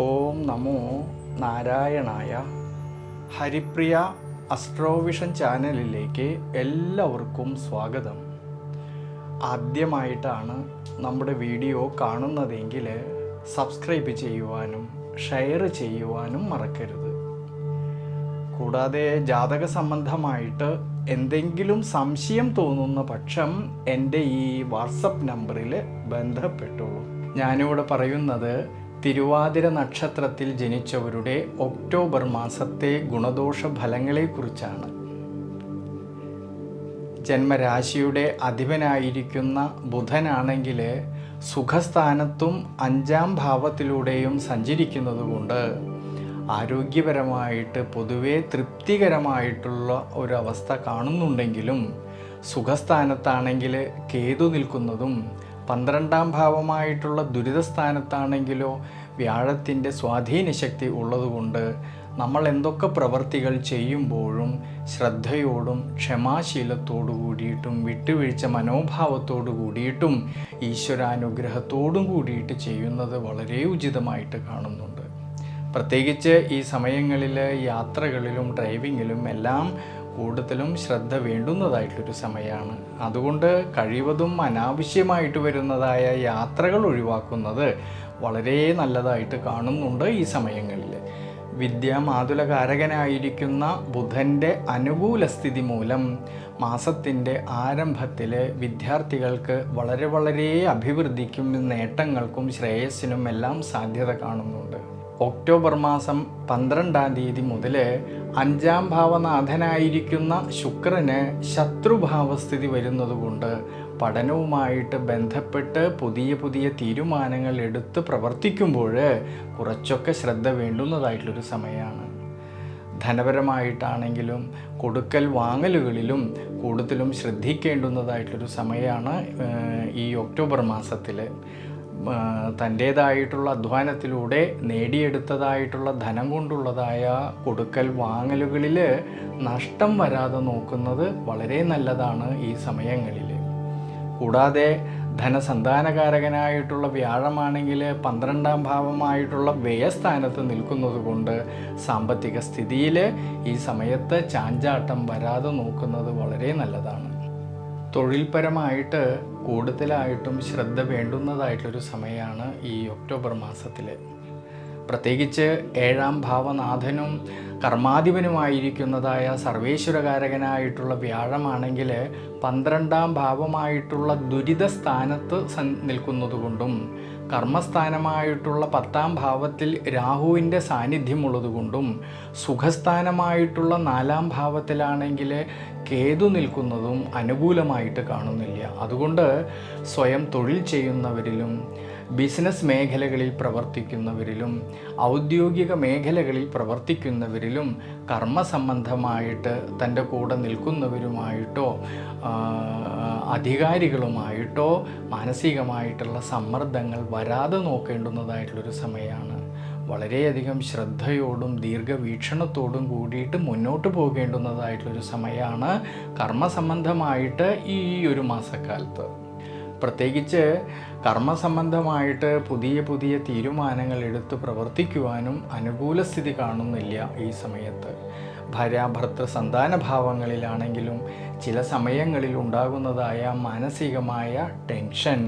ഓം നമോ നാരായണായ. ഹരിപ്രിയ അസ്ട്രോവിഷൻ ചാനലിലേക്ക് എല്ലാവർക്കും സ്വാഗതം. ആദ്യമായിട്ടാണ് നമ്മുടെ വീഡിയോ കാണുന്നതെങ്കിൽ സബ്സ്ക്രൈബ് ചെയ്യുവാനും ഷെയർ ചെയ്യുവാനും മറക്കരുത്. കൂടാതെ ജാതക സംബന്ധമായിട്ട് എന്തെങ്കിലും സംശയം തോന്നുന്ന പക്ഷം എൻ്റെ ഈ വാട്സപ്പ് നമ്പറിൽ ബന്ധപ്പെട്ടോളൂ. ഞാനിവിടെ പറയുന്നത് തിരുവാതിര നക്ഷത്രത്തിൽ ജനിച്ചവരുടെ ഒക്ടോബർ മാസത്തെ ഗുണദോഷ ഫലങ്ങളെക്കുറിച്ചാണ്. ജന്മരാശിയുടെ അധിപനായിരിക്കുന്ന ബുധനാണെങ്കിൽ സുഖസ്ഥാനത്തും 5-ാം ഭാവത്തിലൂടെയും സഞ്ചരിക്കുന്നതുകൊണ്ട് ആരോഗ്യപരമായിട്ട് പൊതുവെ തൃപ്തികരമായിട്ടുള്ള ഒരവസ്ഥ കാണുന്നുണ്ടെങ്കിലും സുഖസ്ഥാനത്താണെങ്കിൽ കേതു നിൽക്കുന്നതും 12-ാം ഭാവമായിട്ടുള്ള ദുരിതസ്ഥാനത്താണെങ്കിലോ വ്യാഴത്തിൻ്റെ സ്വാധീനശക്തി ഉള്ളതുകൊണ്ട് നമ്മൾ എന്തൊക്കെ പ്രവൃത്തികൾ ചെയ്യുമ്പോഴും ശ്രദ്ധയോടും ക്ഷമാശീലത്തോടു കൂടിയിട്ടും വിട്ടുവീഴ്ച മനോഭാവത്തോടു കൂടിയിട്ടും ഈശ്വരാനുഗ്രഹത്തോടും കൂടിയിട്ട് ചെയ്യുന്നത് വളരെ ഉചിതമായിട്ട് കാണുന്നുണ്ട്. പ്രത്യേകിച്ച് ഈ സമയങ്ങളിൽ യാത്രകളിലും ഡ്രൈവിങ്ങിലും എല്ലാം കൂടുതലും ശ്രദ്ധ വേണ്ടുന്നതായിട്ടൊരു സമയമാണ്. അതുകൊണ്ട് കഴിവതും അനാവശ്യമായിട്ട് വരുന്നതായ യാത്രകൾ ഒഴിവാക്കുന്നത് വളരെ നല്ലതായിട്ട് കാണുന്നുണ്ട്. ഈ സമയങ്ങളിൽ വിദ്യാമാതുലകാരകനായിരിക്കുന്ന ബുധൻ്റെ അനുകൂല സ്ഥിതി മൂലം മാസത്തിൻ്റെ ആരംഭത്തിൽ വിദ്യാർത്ഥികൾക്ക് വളരെ അഭിവൃദ്ധിക്കും നേട്ടങ്ങൾക്കും ശ്രേയസ്സിനും എല്ലാം സാധ്യത കാണുന്നുണ്ട്. ഒക്ടോബർ മാസം 12-ാം തീയതി മുതൽ 5-ാം ഭാവനാഥനായിരിക്കുന്ന ശുക്രന് ശത്രുഭാവസ്ഥിതി വരുന്നതുകൊണ്ട് പഠനവുമായിട്ട് ബന്ധപ്പെട്ട് പുതിയ തീരുമാനങ്ങൾ എടുത്ത് പ്രവർത്തിക്കുമ്പോൾ കുറച്ചൊക്കെ ശ്രദ്ധ വേണ്ടുന്നതായിട്ടുള്ളൊരു സമയമാണ്. ധനപരമായിട്ടാണെങ്കിലും കൊടുക്കൽ വാങ്ങലുകളിലും കൂടുതലും ശ്രദ്ധിക്കേണ്ടുന്നതായിട്ടൊരു സമയമാണ് ഈ ഒക്ടോബർ മാസത്തിൽ. തൻ്റേതായിട്ടുള്ള അധ്വാനത്തിലൂടെ നേടിയെടുത്തതായിട്ടുള്ള ധനം കൊണ്ടുള്ളതായ കൊടുക്കൽ വാങ്ങലുകളിൽ നഷ്ടം വരാതെ നോക്കുന്നത് വളരെ നല്ലതാണ് ഈ സമയങ്ങളിൽ. കൂടാതെ ധനസന്താനകാരകനായിട്ടുള്ള വ്യാഴമാണെങ്കിൽ 12-ാം ഭാവമായിട്ടുള്ള വ്യയസ്ഥാനത്ത് നിൽക്കുന്നത് കൊണ്ട് സാമ്പത്തിക സ്ഥിതിയിൽ ഈ സമയത്ത് ചാഞ്ചാട്ടം വരാതെ നോക്കുന്നത് വളരെ നല്ലതാണ്. തൊഴിൽപരമായിട്ട് കൂടുതലായിട്ടും ശ്രദ്ധ വേണ്ടുന്നതായിട്ടൊരു സമയമാണ് ഈ ഒക്ടോബർ മാസത്തിൽ. പ്രത്യേകിച്ച് 7-ാം ഭാവനാഥനും കർമാധിപനുമായിരിക്കുന്നതായ സർവേശ്വരകാരകനായിട്ടുള്ള വ്യാഴമാണെങ്കിൽ 12-ാം ഭാവമായിട്ടുള്ള ദുരിതസ്ഥാനത്ത് നിൽക്കുന്നതുകൊണ്ടും കർമ്മസ്ഥാനമായിട്ടുള്ള 10-ാം ഭാവത്തിൽ രാഹുവിൻ്റെ സാന്നിധ്യമുള്ളതുകൊണ്ടും സുഖസ്ഥാനമായിട്ടുള്ള 4-ാം ഭാവത്തിലാണെങ്കിൽ കേതു നിൽക്കുന്നതും അനുകൂലമായിട്ട് കാണുന്നില്ല. അതുകൊണ്ട് സ്വയം തൊഴിൽ ചെയ്യുന്നവരിലും ബിസിനസ് മേഖലകളിൽ പ്രവർത്തിക്കുന്നവരിലും ഔദ്യോഗിക മേഖലകളിൽ പ്രവർത്തിക്കുന്നവരിലും കർമ്മസംബന്ധമായിട്ട് തൻ്റെ കൂടെ നിൽക്കുന്നവരുമായിട്ടോ അധികാരികളുമായിട്ടോ മാനസികമായിട്ടുള്ള സമ്മർദ്ദങ്ങൾ വരാതെ നോക്കേണ്ടുന്നതായിട്ടുള്ളൊരു സമയമാണ്. വളരെയധികം ശ്രദ്ധയോടും ദീർഘവീക്ഷണത്തോടും കൂടിയിട്ട് മുന്നോട്ട് പോകേണ്ടുന്നതായിട്ടുള്ളൊരു സമയമാണ് കർമ്മസംബന്ധമായിട്ട് ഈ ഒരു മാസക്കാലത്ത്. പ്രത്യേകിച്ച് കർമ്മസംബന്ധമായിട്ട് പുതിയ തീരുമാനങ്ങൾ എടുത്ത് പ്രവർത്തിക്കുവാനും അനുകൂല സ്ഥിതി കാണുന്നില്ല ഈ സമയത്ത്. ഭാര്യാഭർത്തൃ സന്താനഭാവങ്ങളിലാണെങ്കിലും ചില സമയങ്ങളിൽ ഉണ്ടാകുന്നതായ മാനസികമായ ടെൻഷൻ,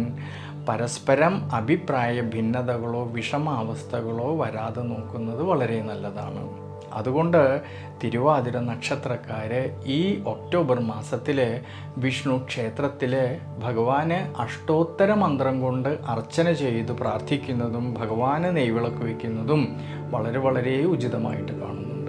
പരസ്പരം അഭിപ്രായ ഭിന്നതകളോ വിഷമാവസ്ഥകളോ വരാതെ നോക്കുന്നത് വളരെ നല്ലതാണ്. അതുകൊണ്ട് തിരുവാതിര നക്ഷത്രക്കാർ ഈ ഒക്ടോബർ മാസത്തിൽ വിഷ്ണു ക്ഷേത്രത്തിൽ ഭഗവാന് അഷ്ടോത്തര മന്ത്രം കൊണ്ട് അർച്ചന ചെയ്ത് പ്രാർത്ഥിക്കുന്നതും ഭഗവാന് നെയ്വിളക്ക് വയ്ക്കുന്നതും വളരെ ഉചിതമായിട്ട് കാണുന്നു.